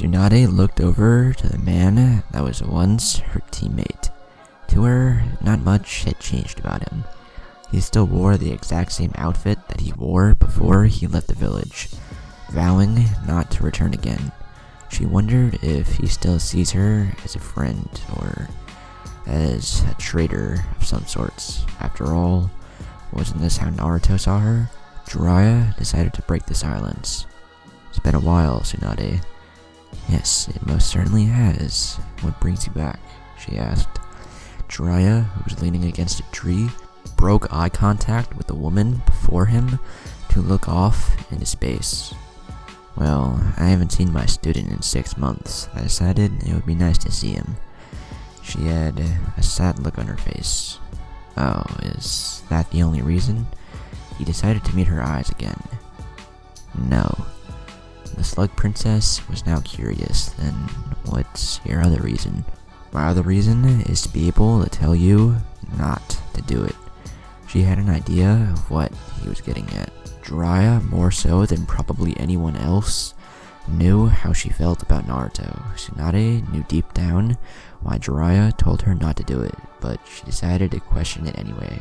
Tsunade looked over to the man that was once her teammate. To her, not much had changed about him. He still wore the exact same outfit that he wore before he left the village, vowing not to return again. She wondered if he still sees her as a friend or as a traitor of some sorts. After all, wasn't this how Naruto saw her? Jiraiya decided to break the silence. It's been a while, Tsunade. Yes, it most certainly has. What brings you back? She asked. Jiraiya, who was leaning against a tree, broke eye contact with the woman before him to look off into space. Well, I haven't seen my student in 6 months. I decided it would be nice to see him. She had a sad look on her face. Oh, is that the only reason? He decided to meet her eyes again. No. The Slug Princess was now curious. Then what's your other reason? My other reason is to be able to tell you not to do it. She had an idea of what he was getting at. Jiraiya, more so than probably anyone else, knew how she felt about Naruto. Tsunade knew deep down why Jiraiya told her not to do it, but she decided to question it anyway.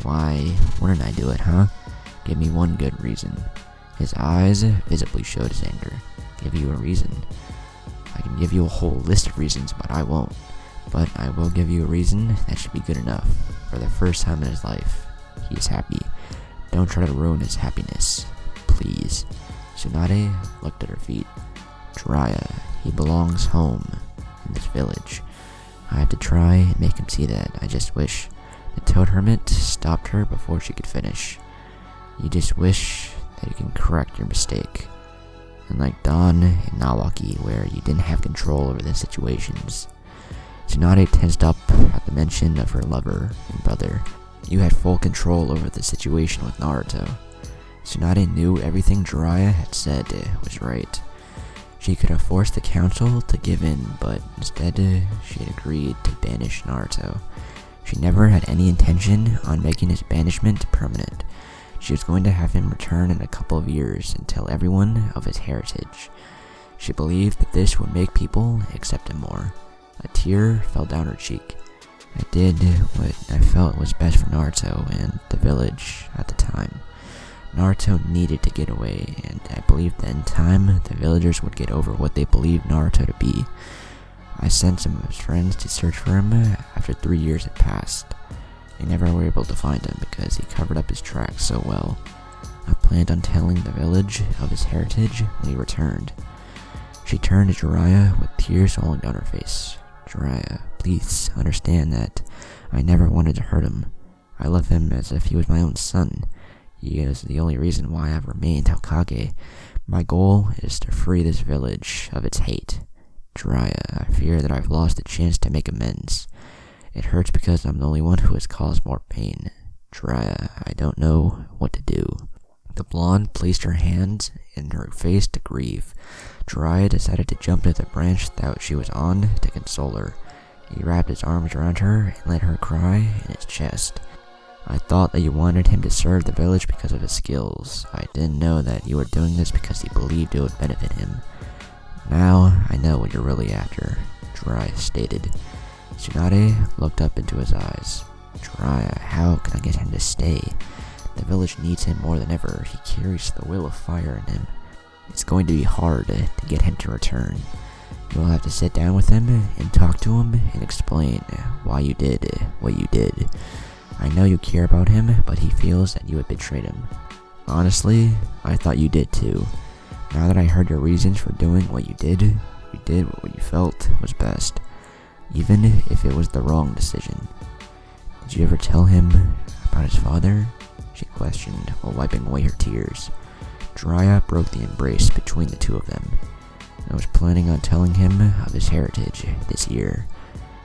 Why wouldn't I do it, huh? Give me one good reason. His eyes visibly showed his anger. Give you a reason. I can give you a whole list of reasons, but I won't. But I will give you a reason that should be good enough. For the first time in his life, he is happy. Don't try to ruin his happiness. Please. Tsunade looked at her feet. Jiraiya, he belongs home, in this village. I have to try and make him see that. I just wish the Toad Hermit stopped her before she could finish. You just wish that you can correct your mistake. Unlike Dawn and Nawaki, where you didn't have control over the situations. Tsunade tensed up at the mention of her lover and brother. You had full control over the situation with Naruto. Tsunade knew everything Jiraiya had said was right. She could have forced the council to give in, but instead she had agreed to banish Naruto. She never had any intention on making his banishment permanent. She was going to have him return in a couple of years and tell everyone of his heritage. She believed that this would make people accept him more. A tear fell down her cheek. I did what I felt was best for Naruto and the village at the time. Naruto needed to get away, and I believed that in time, the villagers would get over what they believed Naruto to be. I sent some of his friends to search for him after 3 years had passed. They never were able to find him because he covered up his tracks so well. I planned on telling the village of his heritage when he returned. She turned to Jiraiya with tears rolling down her face. Jiraiya, please understand that I never wanted to hurt him. I love him as if he was my own son. He is the only reason why I've remained Hokage. My goal is to free this village of its hate. Jiraiya, I fear that I've lost the chance to make amends. It hurts because I'm the only one who has caused more pain. Jiraiya, I don't know what to do. The blonde placed her hands in her face to grieve. Jiraiya decided to jump to the branch that she was on to console her. He wrapped his arms around her and let her cry in his chest. I thought that you wanted him to serve the village because of his skills. I didn't know that you were doing this because you believed it would benefit him. Now I know what you're really after, Jiraiya stated. Tsunade looked up into his eyes. Jiraiya, how can I get him to stay? The village needs him more than ever. He carries the will of fire in him. It's going to be hard to get him to return. You'll have to sit down with him and talk to him and explain why you did what you did. I know you care about him, but he feels that you had betrayed him. Honestly, I thought you did too. Now that I heard your reasons for doing what you did what you felt was best, even if it was the wrong decision. Did you ever tell him about his father? She questioned while wiping away her tears. Jiraiya broke the embrace between the two of them. I was planning on telling him of his heritage this year.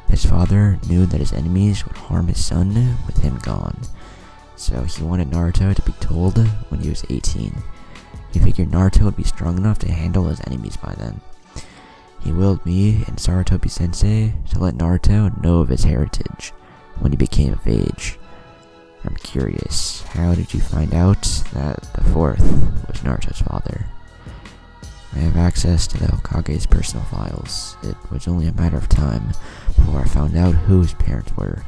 His father knew that his enemies would harm his son with him gone, so he wanted Naruto to be told when he was 18. He figured Naruto would be strong enough to handle his enemies by then. He willed me and Sarutobi-sensei to let Naruto know of his heritage when he became of age. I'm curious, how did you find out that the fourth was Naruto's father? I have access to the Hokage's personal files. It was only a matter of time before I found out who his parents were,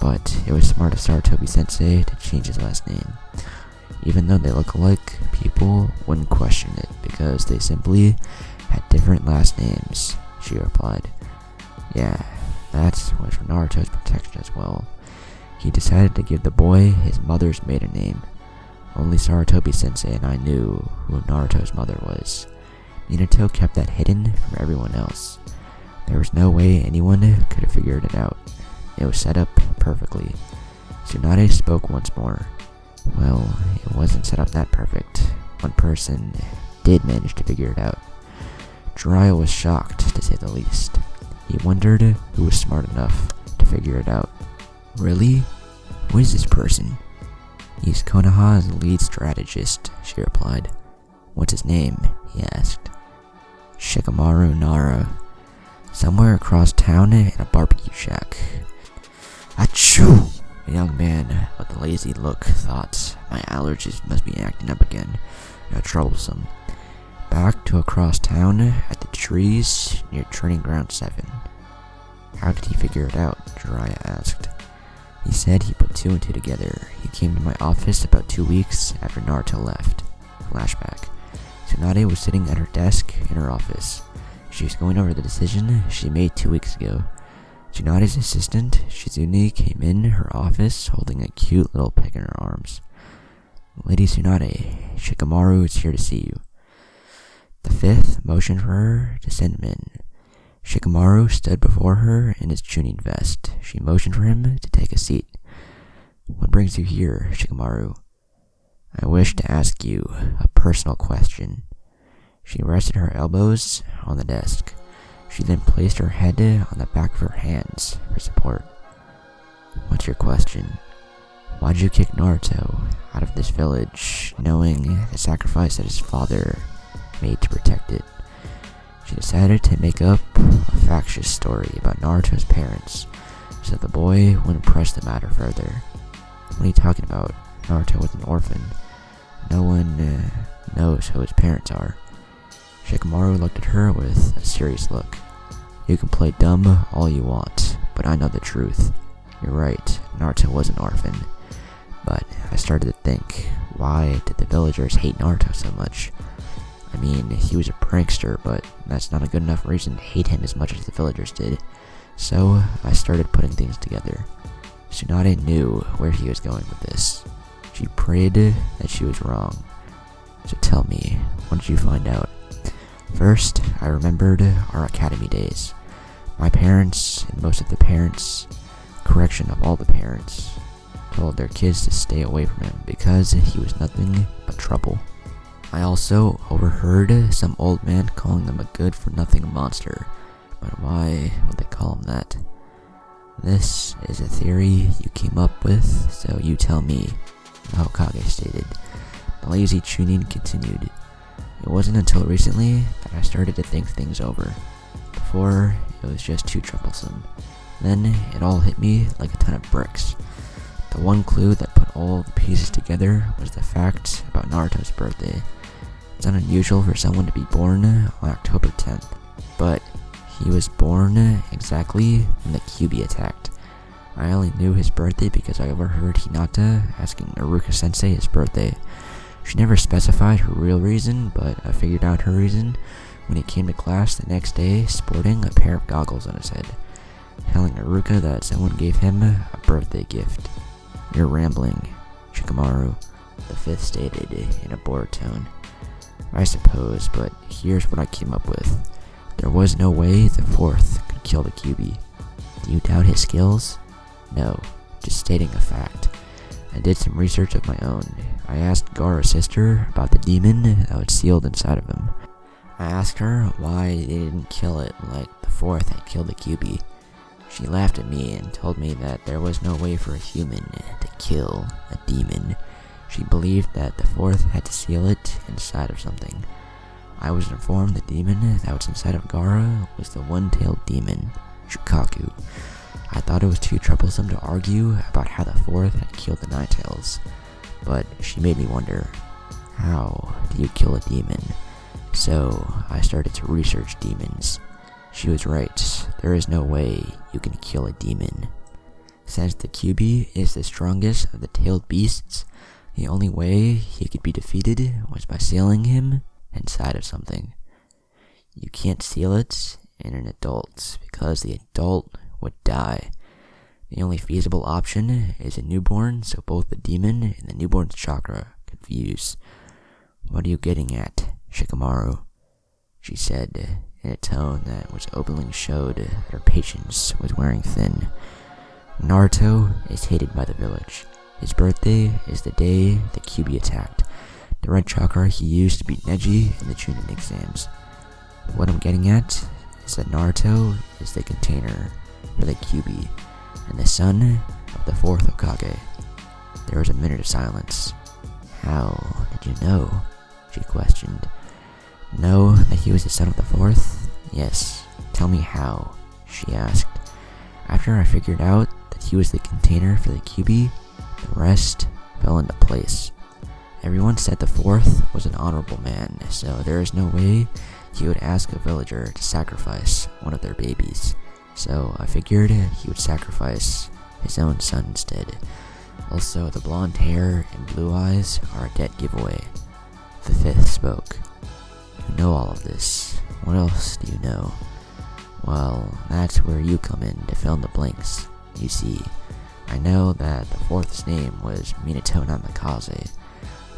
but it was smart of Sarutobi-sensei to change his last name. Even though they look alike, people wouldn't question it because they simply had different last names, she replied. Yeah, that was for Naruto's protection as well. He decided to give the boy his mother's maiden name. Only Sarutobi-sensei and I knew who Naruto's mother was. Minato kept that hidden from everyone else. There was no way anyone could have figured it out. It was set up perfectly. Tsunade spoke once more. Well, it wasn't set up that perfect. One person did manage to figure it out. Jiraiya was shocked, to say the least. He wondered who was smart enough to figure it out. Really? Who is this person? He's Konoha's lead strategist, she replied. What's his name? He asked. Shikamaru Nara. Somewhere across town in a barbecue shack. Achoo! The young man with the lazy look thought, my allergies must be acting up again. How troublesome. Back to across town at the trees near Training Ground 7. How did he figure it out? Jiraiya asked. He said he put 2 and 2 together. He came to my office about 2 weeks after Naruto left. Flashback. Tsunade was sitting at her desk in her office. She was going over the decision she made 2 weeks ago. Tsunade's assistant, Shizune, came in her office holding a cute little pig in her arms. Lady Tsunade, Shikamaru is here to see you. The fifth motioned for her to send him in. Shikamaru stood before her in his Chunin vest. She motioned for him to take a seat. What brings you here, Shikamaru? I wish to ask you a personal question. She rested her elbows on the desk. She then placed her head on the back of her hands for support. What's your question? Why did you kick Naruto out of this village, knowing the sacrifice that his father made to protect it? She decided to make up a factious story about Naruto's parents, so the boy wouldn't press the matter further. What are you talking about? Naruto was an orphan. No one knows who his parents are. Shikamaru looked at her with a serious look. You can play dumb all you want, but I know the truth. You're right, Naruto was an orphan. But I started to think, why did the villagers hate Naruto so much? I mean, he was a prankster, but that's not a good enough reason to hate him as much as the villagers did. So, I started putting things together. Tsunade knew where he was going with this. She prayed that she was wrong. So tell me, what did you find out? First, I remembered our academy days. My parents, and most of the parents, correction of all the parents, told their kids to stay away from him because he was nothing but trouble. I also overheard some old man calling them a good-for-nothing monster, but why would they call him that? This is a theory you came up with, so you tell me, the Hokage stated. The lazy Chunin continued. It wasn't until recently that I started to think things over. Before, it was just too troublesome. Then, it all hit me like a ton of bricks. The one clue that put all the pieces together was the fact about Naruto's birthday. It's not unusual for someone to be born on October 10th, but he was born exactly when the Kyuubi attacked. I only knew his birthday because I overheard Hinata asking Iruka-sensei his birthday. She never specified her real reason, but I figured out her reason when he came to class the next day sporting a pair of goggles on his head, telling Iruka that someone gave him a birthday gift. You're rambling, Shikamaru, the fifth stated in a bored tone. I suppose, but here's what I came up with. There was no way the fourth could kill the Kyuubi. Do you doubt his skills? No, just stating a fact. I did some research of my own. I asked Gaara's sister about the demon that was sealed inside of him. I asked her why they didn't kill it like the fourth had killed the Kyuubi. She laughed at me and told me that there was no way for a human to kill a demon. She believed that the fourth had to seal it inside of something. I was informed the demon that was inside of Gaara was the one-tailed demon, Shukaku. I thought it was too troublesome to argue about how the fourth had killed the Nine-Tails, but she made me wonder, how do you kill a demon? So I started to research demons. She was right, there is no way you can kill a demon. Since the Kyuubi is the strongest of the tailed beasts, the only way he could be defeated was by sealing him inside of something. You can't seal it in an adult because the adult would die. The only feasible option is a newborn, so both the demon and the newborn's chakra could fuse. What are you getting at, Shikamaru? She said in a tone that was openly showed that her patience was wearing thin. Naruto is hated by the village. His birthday is the day the Kyuubi attacked. The red chakra he used to beat Neji in the Chunin exams. What I'm getting at is that Naruto is the container for the Kyuubi and the son of the 4th Hokage. There was a minute of silence. How did you know? She questioned. Know that he was the son of the 4th? Yes. Tell me how, she asked. After I figured out that he was the container for the Kyuubi, the rest fell into place. Everyone said the 4th was an honorable man, so there is no way he would ask a villager to sacrifice one of their babies. So I figured he would sacrifice his own son instead. Also, the blonde hair and blue eyes are a dead giveaway. The 5th spoke. You know all of this. What else do you know? Well, that's where you come in to fill in the blanks. You see, I know that the 4th's name was Minato Namikaze.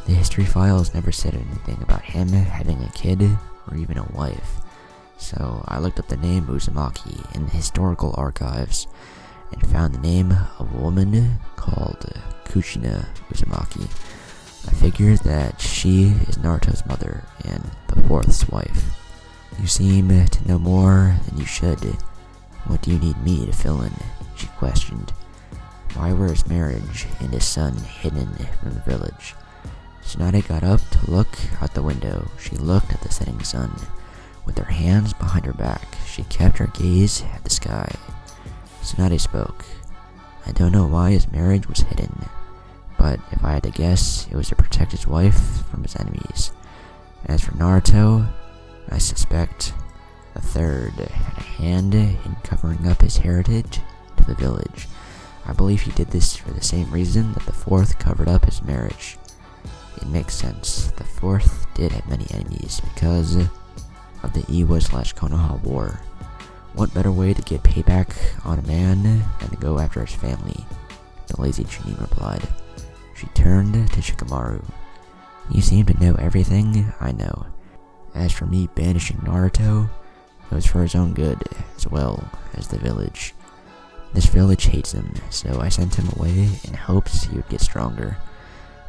The history files never said anything about him having a kid or even a wife. So I looked up the name Uzumaki in the historical archives and found the name of a woman called Kushina Uzumaki. I figured that she is Naruto's mother and the 4th's wife. You seem to know more than you should. What do you need me to fill in? She questioned. Why were his marriage and his son hidden from the village? Tsunade got up to look out the window. She looked at the setting sun. With her hands behind her back, she kept her gaze at the sky. Tsunade spoke. I don't know why his marriage was hidden, but if I had to guess, it was to protect his wife from his enemies. As for Naruto, I suspect the 3rd had a hand in covering up his heritage to the village. I believe he did this for the same reason that the 4th covered up his marriage. It makes sense. The 4th did have many enemies because of the Iwa/Konoha War. What better way to get payback on a man than to go after his family? The lazy Chunin replied. She turned to Shikamaru. You seem to know everything I know. As for me banishing Naruto, it was for his own good, as well as the village. This village hates him, so I sent him away in hopes he would get stronger.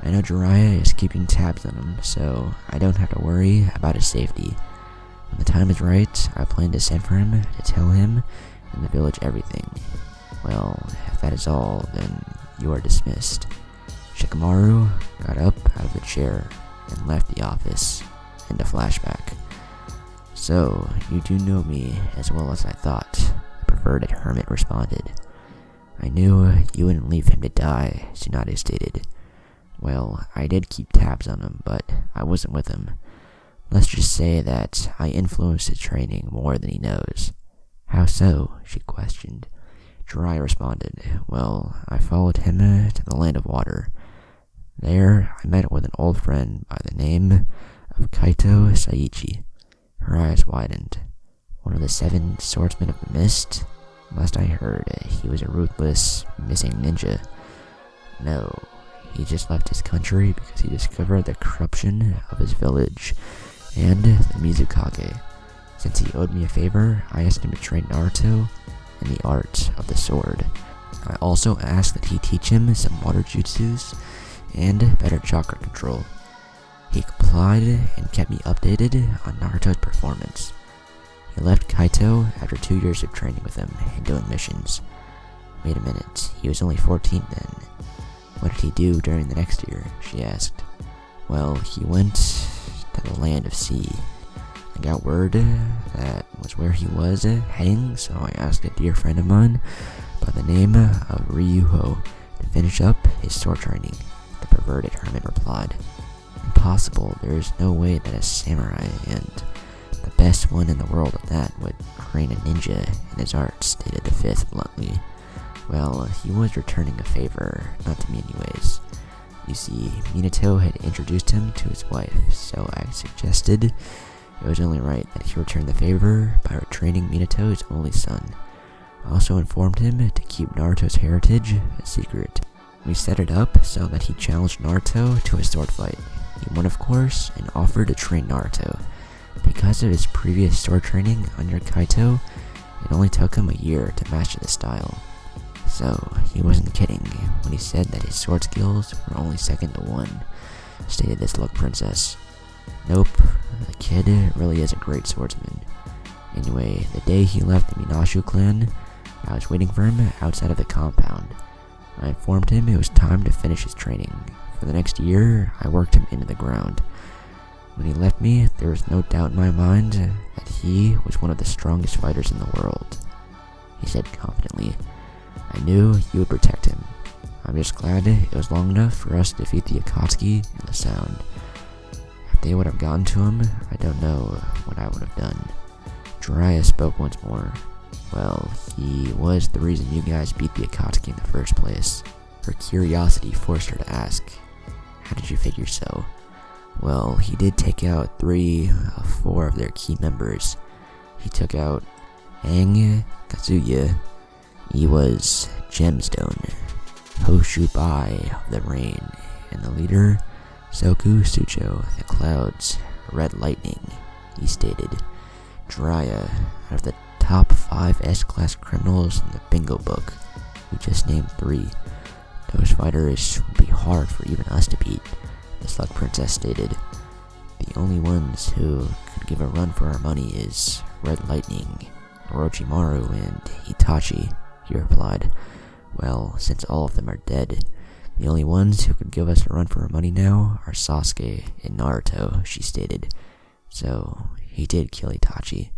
I know Jiraiya is keeping tabs on him, so I don't have to worry about his safety. When the time is right, I plan to send for him to tell him and the village everything. Well, if that is all, then you are dismissed. Shikamaru got up out of the chair and left the office. Into flashback. So, you do know me as well as I thought, the perverted hermit responded. I knew you wouldn't leave him to die, Tsunade stated. Well, I did keep tabs on him, but I wasn't with him. Let's just say that I influenced his training more than he knows. How so? She questioned. Jiraiya responded, well, I followed him to the land of water. There, I met with an old friend by the name of Kaito Saichi. Her eyes widened. One of the 7 swordsmen of the mist? Last I heard, he was a ruthless, missing ninja. No, he just left his country because he discovered the corruption of his village and the Mizukage. Since he owed me a favor, I asked him to train Naruto in the art of the sword. I also asked that he teach him some water jutsus and better chakra control. He complied and kept me updated on Naruto's performance. He left Kaito after 2 years of training with him and doing missions. Wait a minute, he was only 14 then. What did he do during the next year? She asked. Well, he went to the land of sea. I got word that was where he was heading, so I asked a dear friend of mine by the name of Ryuho to finish up his sword training. The perverted hermit replied. impossible. There is no way that a samurai, and the best one in the world at that, would train a ninja in his art, stated the fifth bluntly. Well, he was returning a favor, not to me anyways. You see, Minato had introduced him to his wife, so I suggested it was only right that he return the favor by retraining Minato's only son. I also informed him to keep Naruto's heritage a secret. We set it up so that he challenged Naruto to a sword fight. He won, of course, and offered to train Naruto. Because of his previous sword training under Kaito, it only took him a year to master the style. So, he wasn't kidding when he said that his sword skills were only second to one, stated this Slug Princess. Nope, the kid really is a great swordsman. Anyway, the day he left the Minashu clan, I was waiting for him outside of the compound. I informed him it was time to finish his training. For the next year, I worked him into the ground. When he left me, there was no doubt in my mind that he was one of the strongest fighters in the world. He said confidently, I knew you would protect him. I'm just glad it was long enough for us to defeat the Akatuski and the Sound. If they would have gotten to him, I don't know what I would have done. Jiraiya spoke once more. Well, he was the reason you guys beat the Akatsuki in the first place. Her curiosity forced her to ask, how did you figure so? Well, he did take out 3 of 4 of their key members. He took out Aang, Kazuya, Iwa's Gemstone, Hoshubai of the Rain, and the leader, Soku Sucho, the Clouds, Red Lightning. He stated, Jiraiya, out of the top 5 S-class criminals in the bingo book, we just named 3. Those fighters would be hard for even us to beat, the Slug Princess stated. The only ones who could give a run for our money is Red Lightning, Orochimaru, and Itachi, he replied. Well, since all of them are dead, the only ones who could give us a run for our money now are Sasuke and Naruto, she stated. So, he did kill Itachi.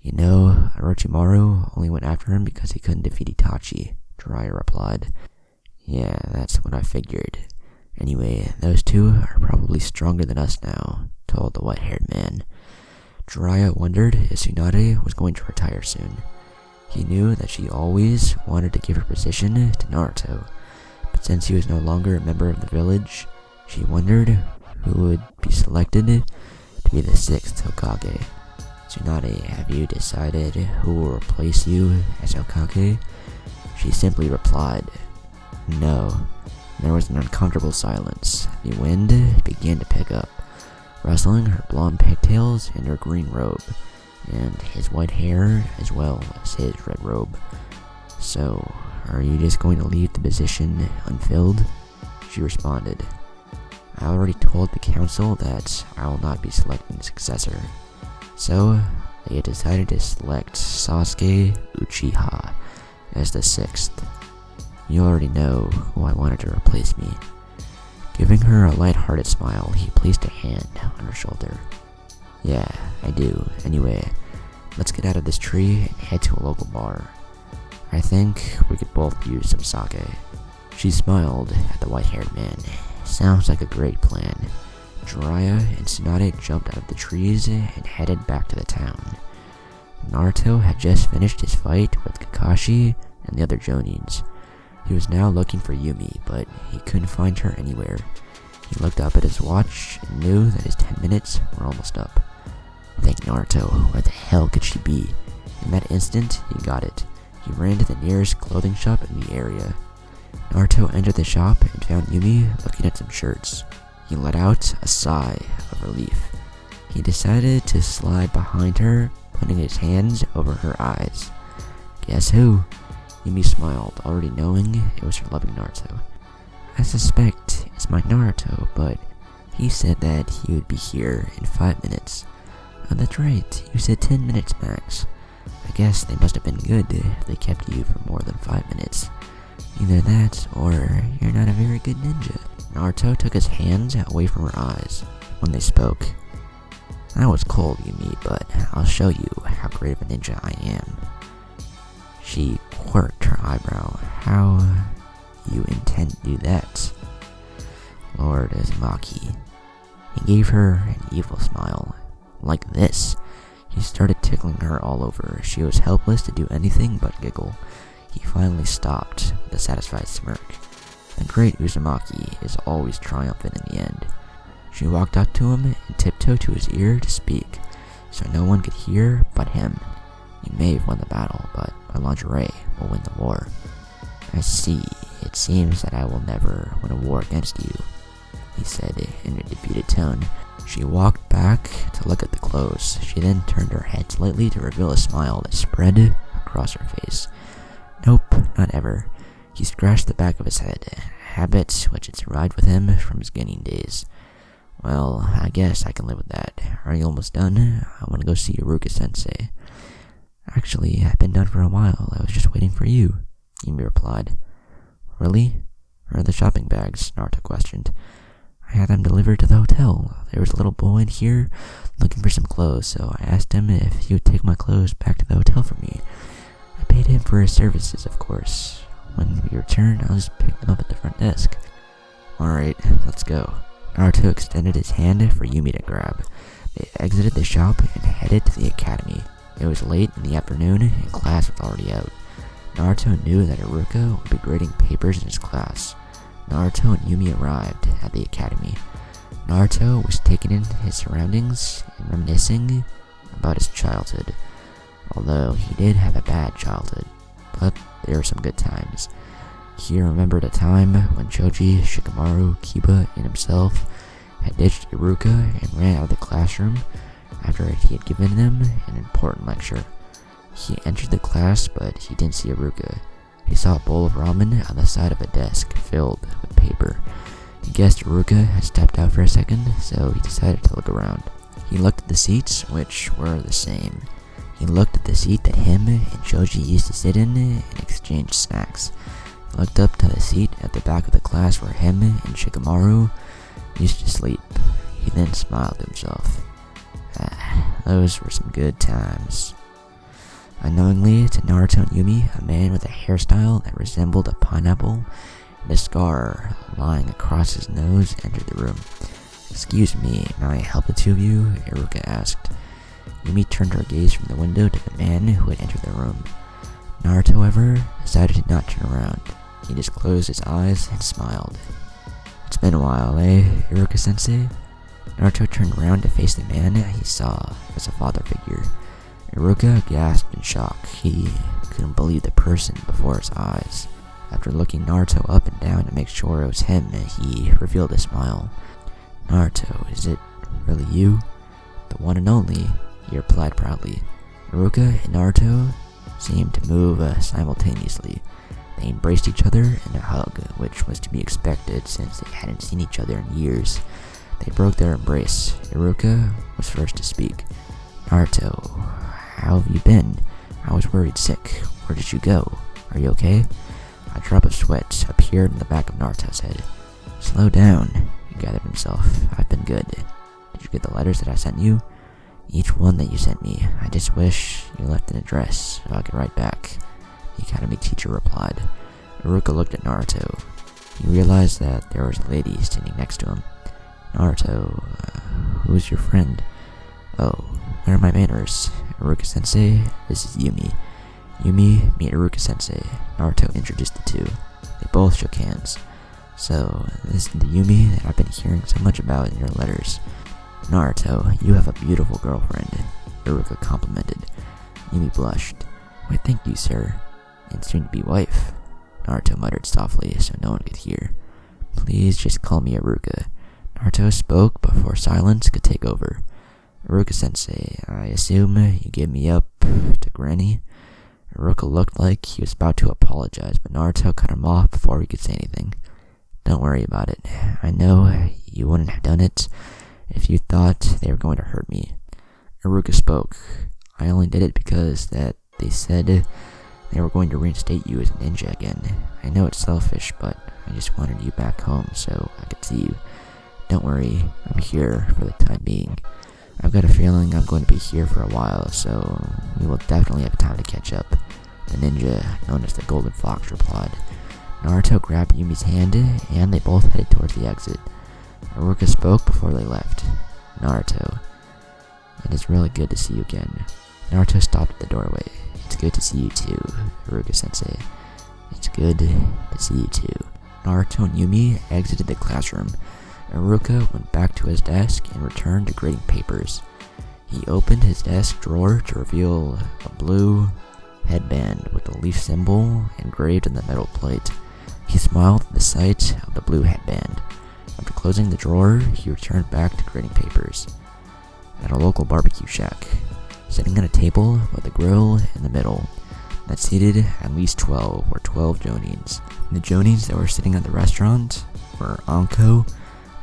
You know, Orochimaru only went after him because he couldn't defeat Itachi, Jiraiya replied. Yeah, that's what I figured. Anyway, those 2 are probably stronger than us now, told the white-haired man. Jiraiya wondered if Tsunade was going to retire soon. He knew that she always wanted to give her position to Naruto, but since he was no longer a member of the village, she wondered who would be selected to be the 6th Hokage. Tsunade, have you decided who will replace you as Hokage? She simply replied, no. There was an uncomfortable silence. The wind began to pick up, rustling her blonde pigtails and her green robe, and his white hair as well as his red robe. So, are you just going to leave the position unfilled? She responded, I already told the council that I will not be selecting a successor. So, they had decided to select Sasuke Uchiha as the 6th. You already know who I wanted to replace me. Giving her a light-hearted smile, he placed a hand on her shoulder. Yeah, I do. Anyway, let's get out of this tree and head to a local bar. I think we could both use some sake. She smiled at the white-haired man. Sounds like a great plan. Jiraiya and Tsunade jumped out of the trees and headed back to the town. Naruto had just finished his fight with Kakashi and the other Jonins. He was now looking for Yumi, but he couldn't find her anywhere. He looked up at his watch and knew that his 10 minutes were almost up. Thank Naruto, where the hell could she be? In that instant, he got it. He ran to the nearest clothing shop in the area. Naruto entered the shop and found Yumi looking at some shirts. He let out a sigh of relief. He decided to slide behind her, putting his hands over her eyes. Guess who? Yumi smiled, already knowing it was her loving Naruto. I suspect it's my Naruto, but he said that he would be here in 5 minutes. Oh, that's right, you said 10 minutes max. I guess they must have been good if they kept you for more than 5 minutes. Either that, or you're not a very good ninja. Naruto took his hands away from her eyes when they spoke. That was cold, Yumi, but I'll show you how great of a ninja I am. She quirked her eyebrow. How you intend to do that? Lord Uzumaki. He gave her an evil smile. Like this. He started tickling her all over. She was helpless to do anything but giggle. He finally stopped with a satisfied smirk. The great Uzumaki is always triumphant in the end. She walked up to him and tiptoed to his ear to speak, so no one could hear but him. You may have won the battle, but my lingerie will win the war. I see. It seems that I will never win a war against you, he said in a defeated tone. She walked back to look at the clothes. She then turned her head slightly to reveal a smile that spread across her face. Nope, not ever. He scratched the back of his head, a habit which had survived with him from his genin days. Well, I guess I can live with that. Are you almost done? I want to go see Iruka-sensei. Actually, I've been done for a while. I was just waiting for you, Yumi replied. Really? Where are the shopping bags? Naruto questioned. I had them delivered to the hotel. There was a little boy in here looking for some clothes, so I asked him if he would take my clothes back to the hotel for me. I paid him for his services, of course. When we returned, I'll just pick them up at the front desk. Alright, let's go. Naruto extended his hand for Yumi to grab. They exited the shop and headed to the academy. It was late in the afternoon and class was already out. Naruto knew that Iruka would be grading papers in his class. Naruto and Yumi arrived at the academy. Naruto was taking in his surroundings and reminiscing about his childhood. Although he did have a bad childhood, but there were some good times. He remembered a time when Choji, Shikamaru, Kiba, and himself had ditched Iruka and ran out of the classroom after he had given them an important lecture. He entered the class, but he didn't see Iruka. He saw a bowl of ramen on the side of a desk filled with paper. He guessed Iruka had stepped out for a second, so he decided to look around. He looked at the seats, which were the same. He looked at the seat that him and Choji used to sit in and exchange snacks. He looked up to the seat at the back of the class where him and Shikamaru used to sleep. He then smiled to himself. Those were some good times. Unknowingly to Naruto and Yumi, a man with a hairstyle that resembled a pineapple and a scar lying across his nose entered the room. Excuse me, may I help the two of you? Iruka asked. Yumi turned her gaze from the window to the man who had entered the room. Naruto, however, decided to not turn around. He just closed his eyes and smiled. It's been a while, eh, Iruka-sensei? Naruto turned around to face the man he saw as a father figure. Iruka gasped in shock. He couldn't believe the person before his eyes. After looking Naruto up and down to make sure it was him, he revealed a smile. Naruto, is it really you? The one and only, he replied proudly. Iruka and Naruto seemed to move simultaneously. They embraced each other in a hug, which was to be expected since they hadn't seen each other in years. They broke their embrace. Iruka was first to speak. Naruto, how have you been? I was worried sick. Where did you go? Are you okay? A drop of sweat appeared in the back of Naruto's head. Slow down, he gathered himself. I've been good. Did you get the letters that I sent you? Each one that you sent me. I just wish you left an address so I'll get right back, the academy teacher replied. Iruka looked at Naruto. He realized that there was a lady standing next to him. Naruto, who's your friend? Oh, where are my manners? Iruka-sensei, this is Yumi. Yumi, meet Iruka-sensei. Naruto introduced the two. They both shook hands. So, this is the Yumi that I've been hearing so much about in your letters. Naruto, you have a beautiful girlfriend, Iruka complimented. Yumi blushed. Why, thank you, sir. And soon-to-be wife, Naruto muttered softly so no one could hear. Please just call me Iruka. Naruto spoke before silence could take over. Iruka-sensei, I assume you gave me up to Granny? Iruka looked like he was about to apologize, but Naruto cut him off before he could say anything. Don't worry about it. I know you wouldn't have done it if you thought they were going to hurt me. Iruka spoke. I only did it because that they said they were going to reinstate you as a ninja again. I know it's selfish, but I just wanted you back home so I could see you. Don't worry, I'm here for the time being. I've got a feeling I'm going to be here for a while, so we will definitely have time to catch up. The ninja, known as the Golden Fox, replied. Naruto grabbed Yumi's hand, and they both headed towards the exit. Haruka spoke before they left. Naruto, it is really good to see you again. Naruto stopped at the doorway. It's good to see you too, Haruka-sensei. It's good to see you too. Naruto and Yumi exited the classroom. Haruka went back to his desk and returned to grading papers. He opened his desk drawer to reveal a blue headband with the leaf symbol engraved in the metal plate. He smiled at the sight of the blue headband. After closing the drawer, he returned back to grading papers. At a local barbecue shack, sitting at a table with a grill in the middle, that seated at least 12 were 12 Jonins. The Jonins that were sitting at the restaurant were Anko,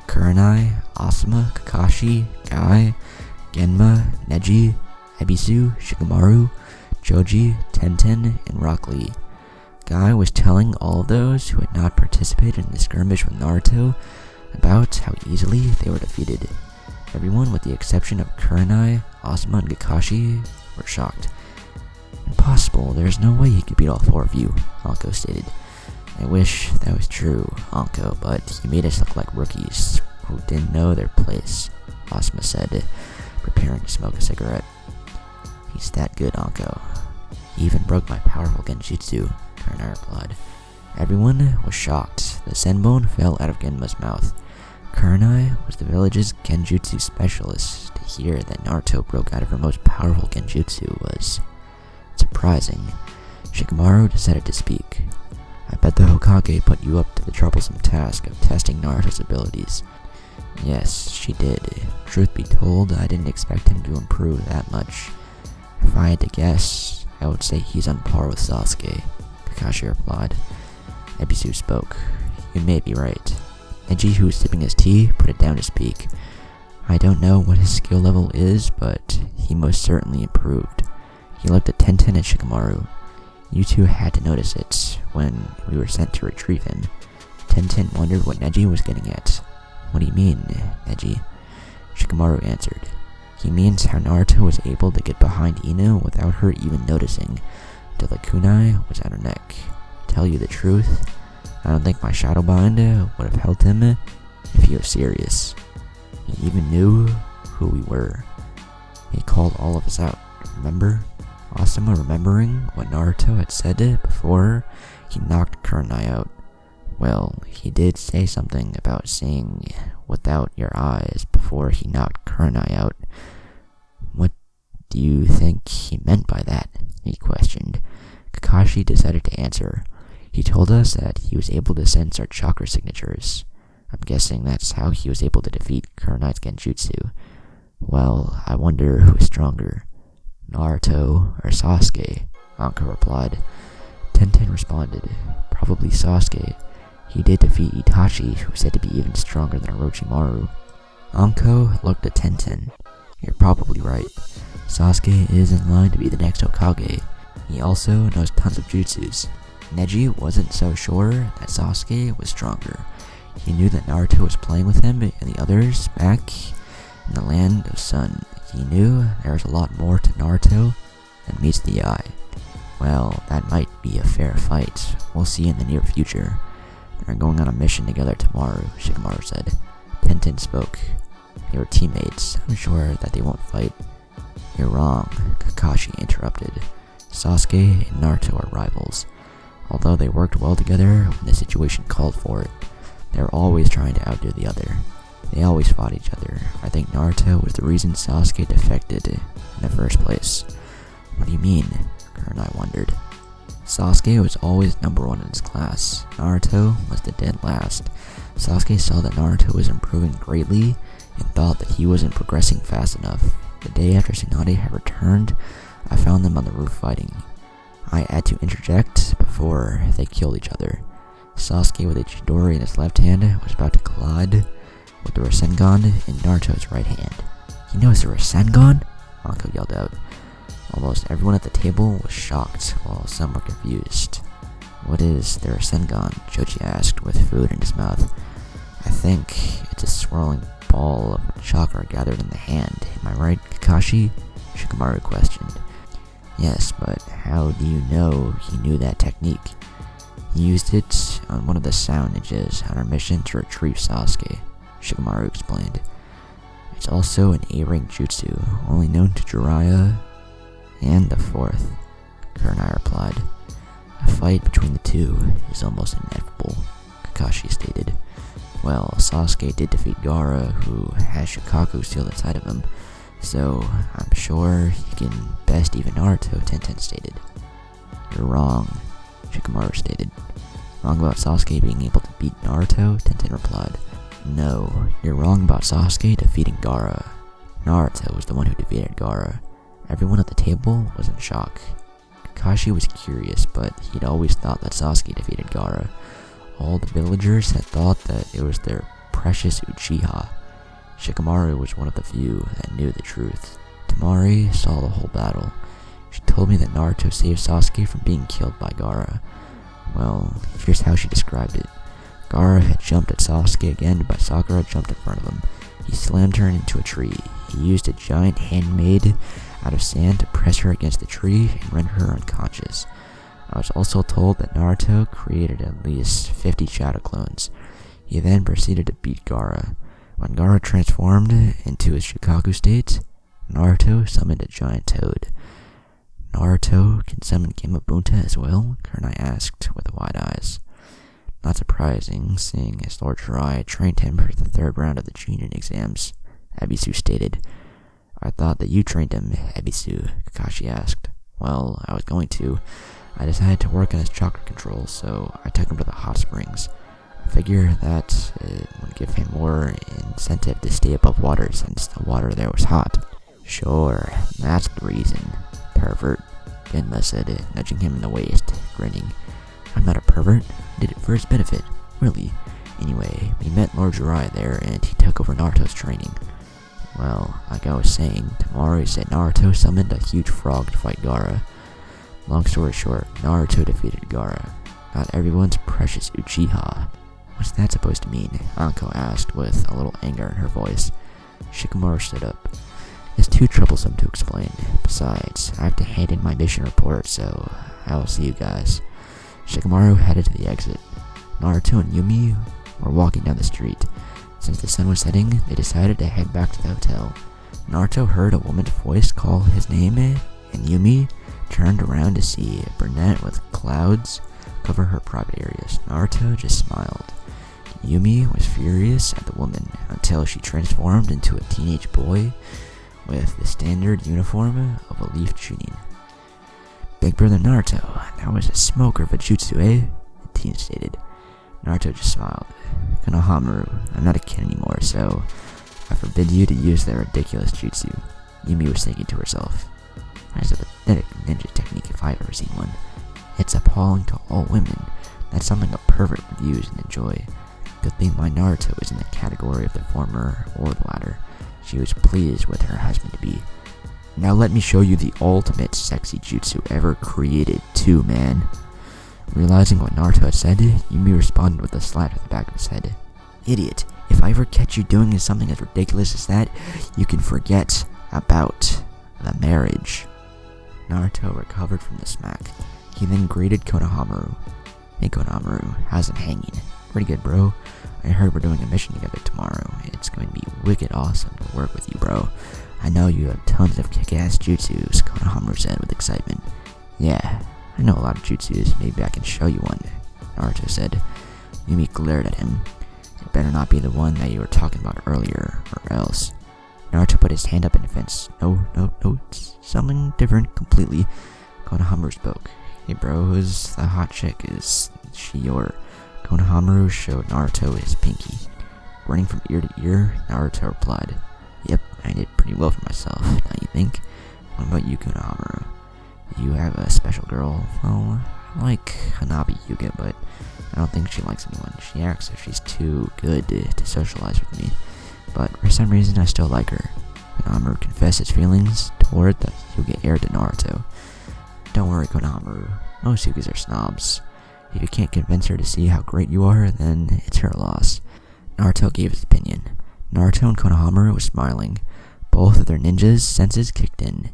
Kurenai, Asuma, Kakashi, Guy, Genma, Neji, Ebisu, Shikamaru, Choji, Tenten, and Rock Lee. Guy was telling all of those who had not participated in the skirmish with Naruto about how easily they were defeated. Everyone with the exception of Kurenai, Asuma, and Kakashi were shocked. Impossible, there's no way he could beat all 4 of you, Anko stated. I wish that was true, Anko, but you made us look like rookies who didn't know their place, Asuma said, preparing to smoke a cigarette. He's that good, Anko. He even broke my powerful genjutsu, Kurenai replied. Everyone was shocked. The senbon fell out of Genma's mouth. Kurenai was the village's genjutsu specialist. To hear that Naruto broke out of her most powerful genjutsu was surprising. Shikamaru decided to speak. I bet the Hokage put you up to the troublesome task of testing Naruto's abilities. Yes, she did. Truth be told, I didn't expect him to improve that much. If I had to guess, I would say he's on par with Sasuke, Kakashi replied. Ebisu spoke. You may be right. Neji, who was sipping his tea, put it down to speak. I don't know what his skill level is, but he most certainly improved. He looked at Tenten and Shikamaru. You two had to notice it when we were sent to retrieve him. Tenten wondered what Neji was getting at. What do you mean, Neji? Shikamaru answered. He means how Naruto was able to get behind Ino without her even noticing, until the kunai was at her neck. To tell you the truth, I don't think my shadow bind would have helped him if he was serious. He even knew who we were. He called all of us out, remember? Asuma remembering what Naruto had said before he knocked Kurenai out. Well, he did say something about seeing without your eyes before he knocked Kurenai out. What do you think he meant by that? He questioned. Kakashi decided to answer. He told us that he was able to sense our chakra signatures. I'm guessing that's how he was able to defeat Kurenai's genjutsu. Well, I wonder who is stronger, Naruto or Sasuke, Anko replied. Tenten responded, probably Sasuke. He did defeat Itachi, who was said to be even stronger than Orochimaru. Anko looked at Tenten. You're probably right. Sasuke is in line to be the next Hokage. He also knows tons of jutsus. Neji wasn't so sure that Sasuke was stronger. He knew that Naruto was playing with him and the others back in the land of Sun. He knew there was a lot more to Naruto than meets the eye. Well, that might be a fair fight. We'll see in the near future. They're going on a mission together tomorrow, Shikamaru said. Tenten spoke. They were teammates. I'm sure that they won't fight. You're wrong, Kakashi interrupted. Sasuke and Naruto are rivals. Although they worked well together when the situation called for it, they were always trying to outdo the other. They always fought each other. I think Naruto was the reason Sasuke defected in the first place. What do you mean? Kurenai wondered. Sasuke was always number 1 in his class. Naruto was the dead last. Sasuke saw that Naruto was improving greatly and thought that he wasn't progressing fast enough. The day after Tsunade had returned, I found them on the roof fighting. I had to interject before they killed each other. Sasuke with a Chidori in his left hand was about to collide with the Rasengan in Naruto's right hand. He knows the Rasengan? Anko yelled out. Almost everyone at the table was shocked, while some were confused. What is the Rasengan? Choji asked with food in his mouth. I think it's a swirling ball of chakra gathered in the hand. Am I right, Kakashi? Shikamaru questioned. Yes, but how do you know he knew that technique? He used it on one of the sound ninjas on our mission to retrieve Sasuke. Shikamaru explained. It's also an A-rank jutsu, only known to Jiraiya and the fourth, Kurenai replied. A fight between the two is almost inevitable, Kakashi stated. Well, Sasuke did defeat Gaara, who has Shikaku sealed inside of him, so I'm sure he can best even Naruto, Tenten stated. You're wrong, Shikamaru stated. Wrong about Sasuke being able to beat Naruto, Tenten replied. No, you're wrong about Sasuke defeating Gaara. Naruto was the one who defeated Gaara. Everyone at the table was in shock. Kakashi was curious, but he'd always thought that Sasuke defeated Gaara. All the villagers had thought that it was their precious Uchiha. Shikamaru was one of the few that knew the truth. Temari saw the whole battle. She told me that Naruto saved Sasuke from being killed by Gaara. Well, here's how she described it. Gaara had jumped at Sasuke again, but Sakura jumped in front of him. He slammed her into a tree. He used a giant hand made out of sand to press her against the tree and render her unconscious. I was also told that Naruto created at least 50 shadow clones. He then proceeded to beat Gaara. When Gaara transformed into his Shikaku state, Naruto summoned a giant toad. Naruto can summon Gamabunta as well? Kurenai asked with wide eyes. Not surprising, seeing as Lord Jiraiya trained him for the third round of the Chunin exams, Ebisu stated. I thought that you trained him, Ebisu, Kakashi asked. Well, I was going to. I decided to work on his chakra control, so I took him to the hot springs. I figure that it would give him more incentive to stay above water since the water there was hot. Sure, that's the reason, pervert, Genma said, nudging him in the waist, grinning. I'm not a pervert. I did it for his benefit. Really. Anyway, we met Lord Jiraiya there, and he took over Naruto's training. Well, like I was saying, Temari said Naruto summoned a huge frog to fight Gaara. Long story short, Naruto defeated Gaara. Got everyone's precious Uchiha. What's that supposed to mean? Anko asked with a little anger in her voice. Shikamaru stood up. It's too troublesome to explain. Besides, I have to hand in my mission report, so I will see you guys. Shikamaru headed to the exit. Naruto and Yumi were walking down the street. Since the sun was setting, they decided to head back to the hotel. Naruto heard a woman's voice call his name, and Yumi turned around to see a brunette with clouds cover her private areas. Naruto just smiled. Yumi was furious at the woman until she transformed into a teenage boy with the standard uniform of a leaf Chunin. Big brother Naruto, that was a smoker of a jutsu, eh? The teen stated. Naruto just smiled. Konohamaru, I'm not a kid anymore, so I forbid you to use that ridiculous jutsu. Yumi was thinking to herself. That is a pathetic ninja technique if I've ever seen one. It's appalling to all women. That's something a pervert would use and enjoy. Good thing my Naruto is in the category of the former or the latter. She was pleased with her husband-to-be. Now let me show you the ultimate sexy jutsu ever created too, man. Realizing what Naruto had said, Yumi responded with a slap to the back of his head. Idiot, if I ever catch you doing something as ridiculous as that, you can forget about the marriage. Naruto recovered from the smack. He then greeted Konohamaru. Hey Konohamaru, how's it hanging? Pretty good, bro. I heard we're doing a mission together tomorrow. It's going to be wicked awesome to work with you, bro. I know you have tons of kick-ass jutsus, Konohamaru said with excitement. Yeah, I know a lot of jutsus. Maybe I can show you one, Naruto said. Yumi glared at him. It better not be the one that you were talking about earlier, or else. Naruto put his hand up in defense. No, it's something different completely. Konohamaru spoke. Hey bro, who's the hot chick? Is she your... Konohamaru showed Naruto his pinky. Grinning from ear to ear, Naruto replied, Yep, I did pretty well for myself, don't you think? What about you, Konohamaru? You have a special girl? Well, I like Hanabi Yuga, but I don't think she likes anyone. She acts as if she's too good to socialize with me, but for some reason I still like her. Konohamaru confessed his feelings toward the Yuga heir to Naruto. Don't worry, Konohamaru. Most Yugas are snobs. If you can't convince her to see how great you are, then it's her loss. Naruto gave his opinion. Naruto and Konohamaru were smiling. Both of their ninjas' senses kicked in.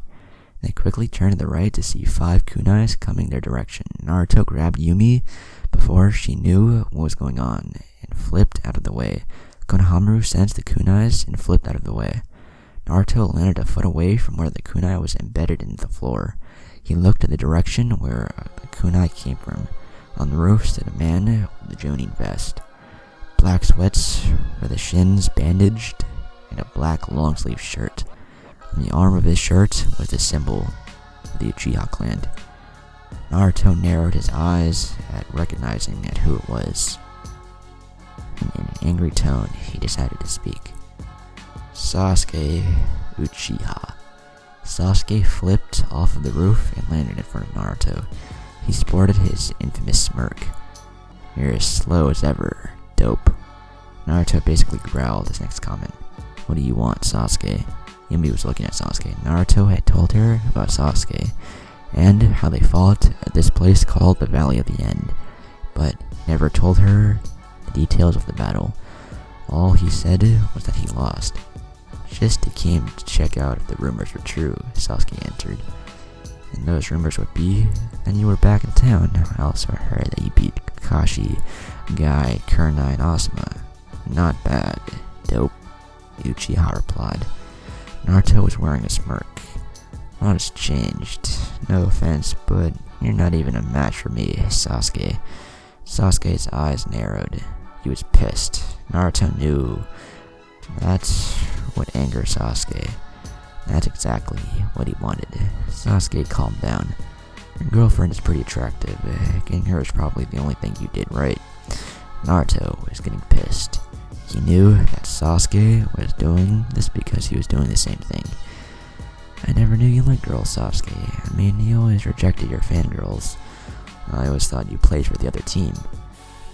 They quickly turned to the right to see 5 kunais coming their direction. Naruto grabbed Yumi before she knew what was going on and flipped out of the way. Konohamaru sensed the kunais and flipped out of the way. Naruto landed a foot away from where the kunai was embedded into the floor. He looked at the direction where the kunai came from. On the roof stood a man with a jonin vest. Black sweats were the shins bandaged, and a black long-sleeve shirt. On the arm of his shirt was the symbol of the Uchiha clan. Naruto narrowed his eyes at recognizing who it was. In an angry tone, he decided to speak. Sasuke Uchiha. Sasuke flipped off of the roof and landed in front of Naruto. He sported his infamous smirk. You're as slow as ever, dope. Naruto basically growled his next comment. What do you want, Sasuke? Yumi was looking at Sasuke. Naruto had told her about Sasuke, and how they fought at this place called the Valley of the End, but never told her the details of the battle. All he said was that he lost. Just came to check out if the rumors were true, Sasuke answered. And those rumors would be, then you were back in town. I also heard that you beat Kakashi, Guy, Kurenai, and Asuma. Not bad, dope, Uchiha replied. Naruto was wearing a smirk. A lot has changed. No offense, but you're not even a match for me, Sasuke. Sasuke's eyes narrowed. He was pissed. Naruto knew that's what angered Sasuke. That's exactly what he wanted. Sasuke calmed down. Your girlfriend is pretty attractive. Getting her is probably the only thing you did right. Naruto was getting pissed. He knew that Sasuke was doing this because he was doing the same thing. I never knew you liked girls, Sasuke. I mean, you always rejected your fangirls. I always thought you played for the other team.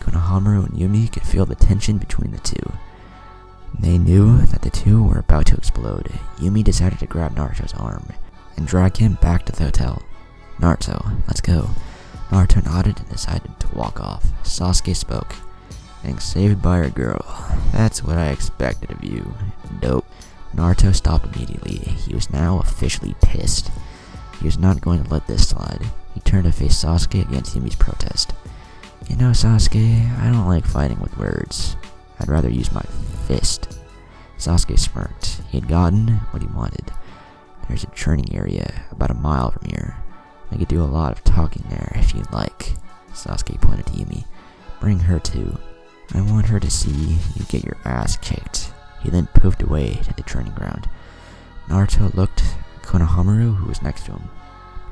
Konohamaru and Yumi could feel the tension between the two. They knew that the two were about to explode. Yumi decided to grab Naruto's arm and drag him back to the hotel. Naruto, let's go. Naruto nodded and decided to walk off. Sasuke spoke. Getting saved by your girl. That's what I expected of you. Dope. Naruto stopped immediately. He was now officially pissed. He was not going to let this slide. He turned to face Sasuke against Yumi's protest. You know, Sasuke, I don't like fighting with words. I'd rather use my fist. Sasuke smirked. He had gotten what he wanted. There's a training area about a mile from here. I could do a lot of talking there if you'd like. Sasuke pointed to Yumi. Bring her too. I want her to see you get your ass kicked. He then poofed away to the training ground. Naruto looked at Konohamaru, who was next to him.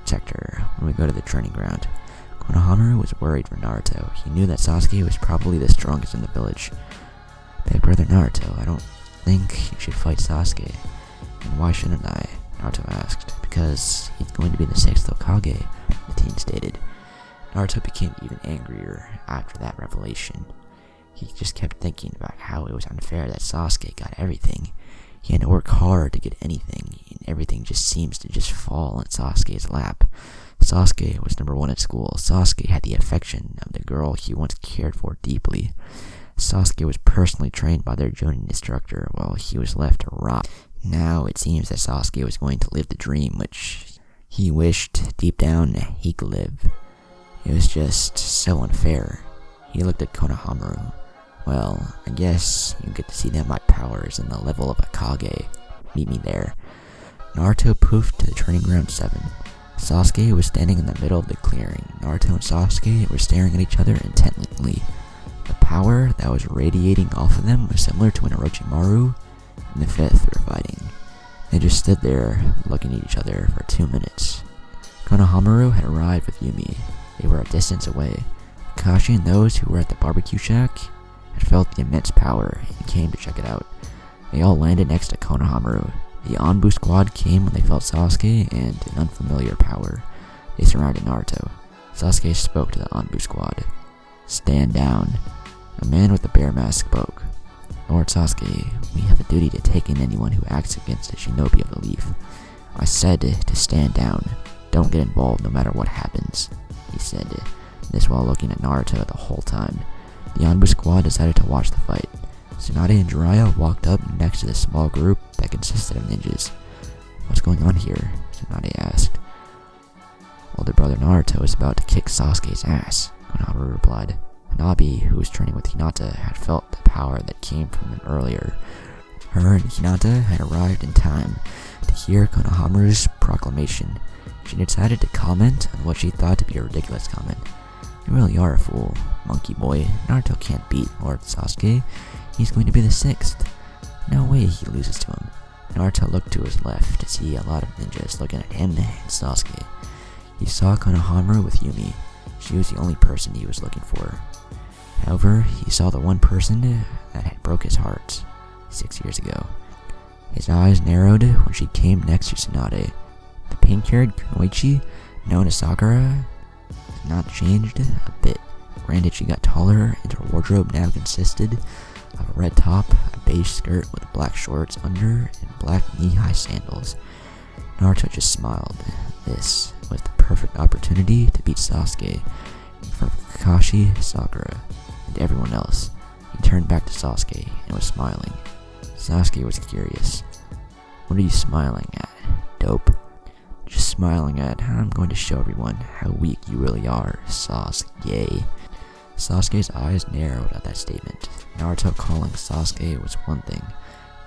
Protect her when we go to the training ground. Konohamaru was worried for Naruto. He knew that Sasuke was probably the strongest in the village. Big brother Naruto, I don't think you should fight Sasuke. And why shouldn't I? Naruto asked. Because he's going to be the 6th Hokage, the teen stated. Naruto became even angrier after that revelation. He just kept thinking about how it was unfair that Sasuke got everything. He had to work hard to get anything, and everything just seems to just fall in Sasuke's lap. Sasuke was number 1 at school. Sasuke had the affection of the girl he once cared for deeply. Sasuke was personally trained by their Jonin instructor while he was left to rot. Now it seems that Sasuke was going to live the dream which he wished deep down he could live. It was just so unfair. He looked at Konohamaru. Well, I guess you get to see that my power is in the level of a Kage. Meet me there. Naruto poofed to the training ground 7. Sasuke was standing in the middle of the clearing. Naruto and Sasuke were staring at each other intently. The power that was radiating off of them was similar to when Orochimaru and the 5th were fighting. They just stood there looking at each other for 2 minutes. Konohamaru had arrived with Yumi. They were a distance away. Kakashi and those who were at the barbecue shack had felt the immense power and came to check it out. They all landed next to Konohamaru. The Anbu squad came when they felt Sasuke and an unfamiliar power. They surrounded Naruto. Sasuke spoke to the Anbu squad. Stand down. A man with a bear mask spoke. Lord Sasuke, we have a duty to take in anyone who acts against the Shinobi of the Leaf. I said to stand down. Don't get involved no matter what happens, he said. This while looking at Naruto the whole time. The Anbu squad decided to watch the fight. Tsunade and Jiraiya walked up next to the small group that consisted of ninjas. What's going on here? Tsunade asked. Older brother Naruto is about to kick Sasuke's ass, Konohamaru replied. Hanabi, who was training with Hinata, had felt the power that came from him earlier. Her and Hinata had arrived in time to hear Konohamaru's proclamation. She decided to comment on what she thought to be a ridiculous comment. "You really are a fool, monkey boy. Naruto can't beat Lord Sasuke. He's going to be the 6th. No way he loses to him." Naruto looked to his left to see a lot of ninjas looking at him and Sasuke. He saw Konohamaru with Yumi. She was the only person he was looking for. However, he saw the one person that had broke his heart 6 years ago. His eyes narrowed when she came next to Tsunade. The pink-haired kunoichi, known as Sakura, had not changed a bit. Granted, she got taller, and her wardrobe now consisted of a red top, a beige skirt with black shorts under, and black knee-high sandals. Naruto just smiled. This was the perfect opportunity to beat Sasuke in front of Kakashi, Sakura, and everyone else. He turned back to Sasuke and was smiling. Sasuke was curious. "What are you smiling at, dope?" "Just smiling at how I'm going to show everyone how weak you really are, Sasuke." Sasuke's eyes narrowed at that statement. Naruto calling Sasuke was one thing,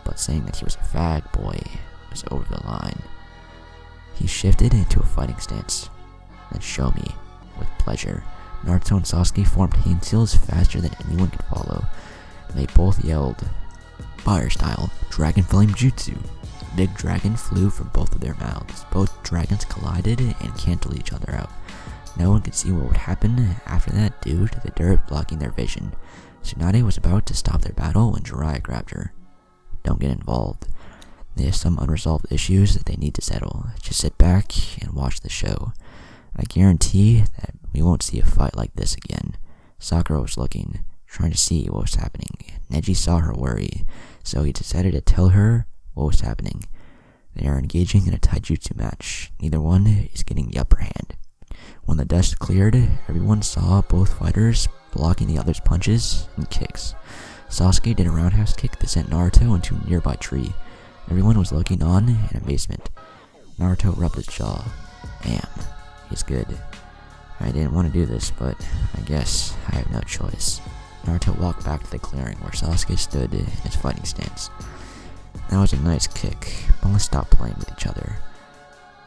but saying that he was a fag boy was over the line. He shifted into a fighting stance. "Then show me." With pleasure, Naruto and Sasuke formed hand seals faster than anyone could follow. They both yelled, "Fire style, Dragon Flame Jutsu." A big dragon flew from both of their mouths. Both dragons collided and canceled each other out. No one could see what would happen after that due to the dirt blocking their vision. Tsunade was about to stop their battle when Jiraiya grabbed her. "Don't get involved. They have some unresolved issues that they need to settle. Just sit back and watch the show. I guarantee that we won't see a fight like this again." Sakura was looking, trying to see what was happening. Neji saw her worry, so he decided to tell her what was happening. They are engaging in a taijutsu match. Neither one is getting the upper hand. When the dust cleared, everyone saw both fighters blocking the other's punches and kicks. Sasuke did a roundhouse kick that sent Naruto into a nearby tree. Everyone was looking on in amazement. Naruto rubbed his jaw. "Damn, he's good. I didn't want to do this, but I guess I have no choice." Naruto walked back to the clearing where Sasuke stood in his fighting stance. "That was a nice kick, but let's stop playing with each other.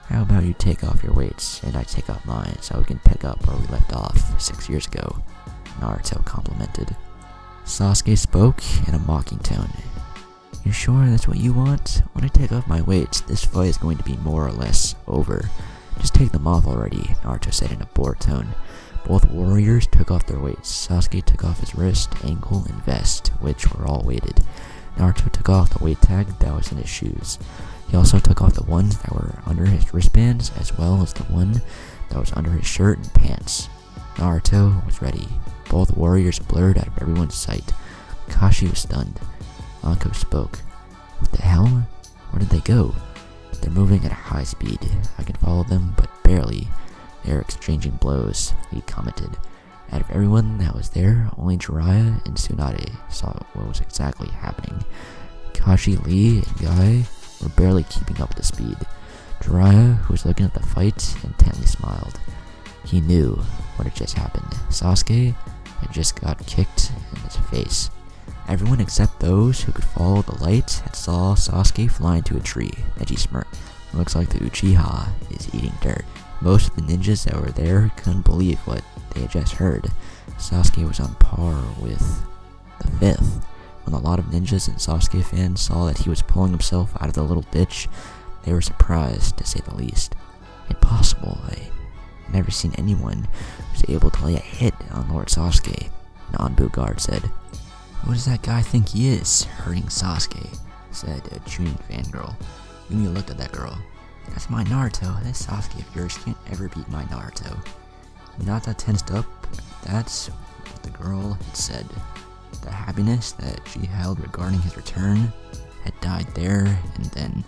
How about you take off your weights and I take off mine so we can pick up where we left off 6 years ago?" Naruto complimented. Sasuke spoke in a mocking tone. "You sure that's what you want? When I take off my weights, this fight is going to be more or less over. Just take them off already," Naruto said in a bored tone. Both warriors took off their weights. Sasuke took off his wrist, ankle, and vest, which were all weighted. Naruto took off the weight tag that was in his shoes. He also took off the ones that were under his wristbands, as well as the one that was under his shirt and pants. Naruto was ready. Both warriors blurred out of everyone's sight. Kakashi was stunned. Anko spoke. "What the hell? Where did they go?" "They're moving at a high speed. I can follow them, but barely. They're exchanging blows," he commented. Out of everyone that was there, only Jiraiya and Tsunade saw what was exactly happening. Kakashi, Lee, and Guy were barely keeping up with the speed. Jiraiya, who was looking at the fight, intently smiled. He knew what had just happened. Sasuke had just got kicked in his face. Everyone except those who could follow the light had saw Sasuke fly into a tree. Neji smirked. "It looks like the Uchiha is eating dirt." Most of the ninjas that were there couldn't believe what they had just heard. Sasuke was on par with the 5th. When a lot of ninjas and Sasuke fans saw that he was pulling himself out of the little ditch, they were surprised, to say the least. "Impossible. I've never seen anyone who was able to lay a hit on Lord Sasuke," an Anbu guard said. "Who does that guy think he is, hurting Sasuke?" said a Chunin fangirl. Yumi looked at that girl. "That's my Naruto. This Sasuke of yours can't ever beat my Naruto." Hinata tensed up. That's what the girl had said. The happiness that she held regarding his return had died there and then.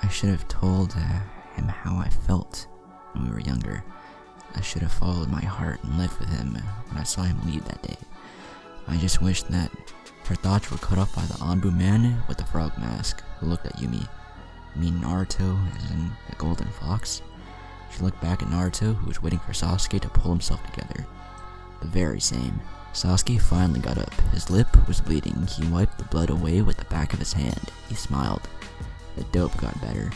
"I should have told him how I felt when we were younger. I should have followed my heart and lived with him when I saw him leave that day. I just wish that..." Her thoughts were cut off by the Anbu man with the frog mask, who looked at Yumi. "You mean Naruto as in the golden fox?" She looked back at Naruto, who was waiting for Sasuke to pull himself together. "The very same." Sasuke finally got up. His lip was bleeding. He wiped the blood away with the back of his hand. He smiled. The dope got better.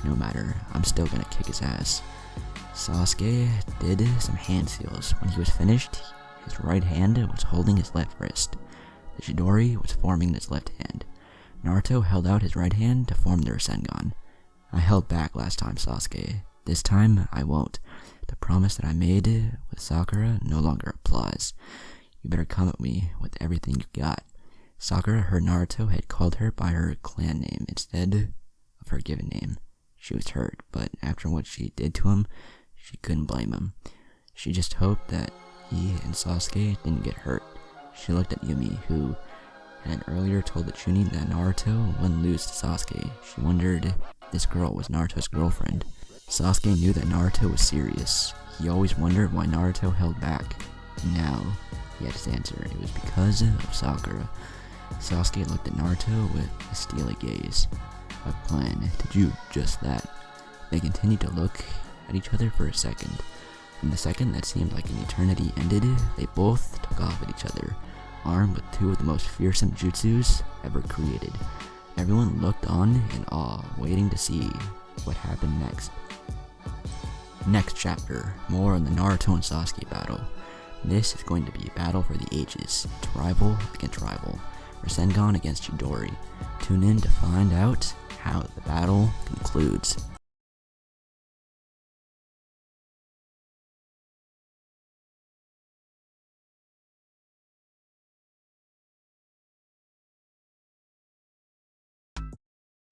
No matter, I'm still gonna kick his ass. Sasuke did some hand seals. When he was finished, his right hand was holding his left wrist. The Chidori was forming in his left hand. Naruto held out his right hand to form the Rasengan. I held back last time, Sasuke. This time, I won't. The promise that I made with Sakura no longer applies. You better come at me with everything you got. Sakura heard Naruto had called her by her clan name instead of her given name. She was hurt, but after what she did to him, she couldn't blame him. She just hoped that he and Sasuke didn't get hurt. She looked at Yumi, who had earlier told the Chunin that Naruto wouldn't lose to Sasuke. She wondered if this girl was Naruto's girlfriend. Sasuke knew that Naruto was serious. He always wondered why Naruto held back. And now, he had his answer. It was because of Sakura. Sasuke looked at Naruto with a steely gaze. What plan to do just that? They continued to look at each other for a second. And the second that seemed like an eternity ended, they both took off at each other, armed with two of the most fearsome jutsus ever created. Everyone looked on in awe, waiting to see what happened next. Next chapter, more on the Naruto and Sasuke battle. This is going to be a battle for the ages. It's rival against rival. Rasengan against Chidori. Tune in to find out how the battle concludes.